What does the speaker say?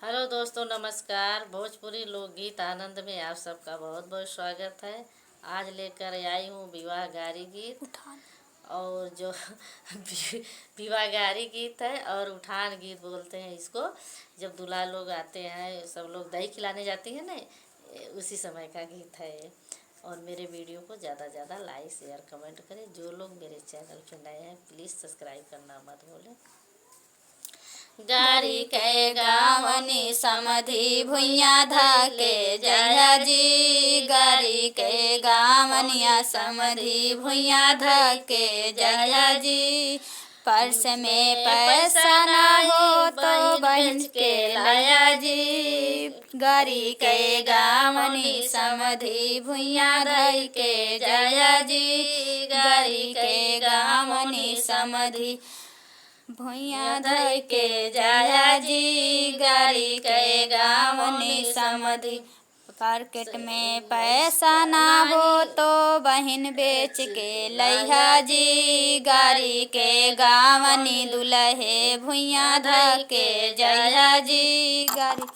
Hello दोस्तों, नमस्कार। भोजपुरी लोकगीत आनंद में आप सबका बहुत बहुत स्वागत है। आज लेकर आई हूँ विवाहगारी गीत और जो विवाहगारी गीत है और उठान गीत बोलते हैं इसको। जब दूल्हा लोग आते हैं, सब लोग दही खिलाने जाती है ना, उसी समय का गीत है ये। और मेरे वीडियो को ज़्यादा ज़्यादा लाइक शेयर कमेंट करें। जो लोग मेरे चैनल पे नए हैं प्लीज़ सब्सक्राइब करना मत भूलें। गारी के गावनी समधि भुइया धके जया जी। गारी के गावनिया समधि भुइया धके जया जी। पर्स में पैसा ना हो तो बहन के लाया जी। गारी के गावनी समधि भुइया धके जया जी। गारी के गावनी समधि भुइया धइ के जाया जी। गारी के गावनी समधि। मार्केट में पैसा ना हो तो बहन बेच के लइहा जी। गारी के गावनी दुल्हे भुइया धके जइहा जी। गारी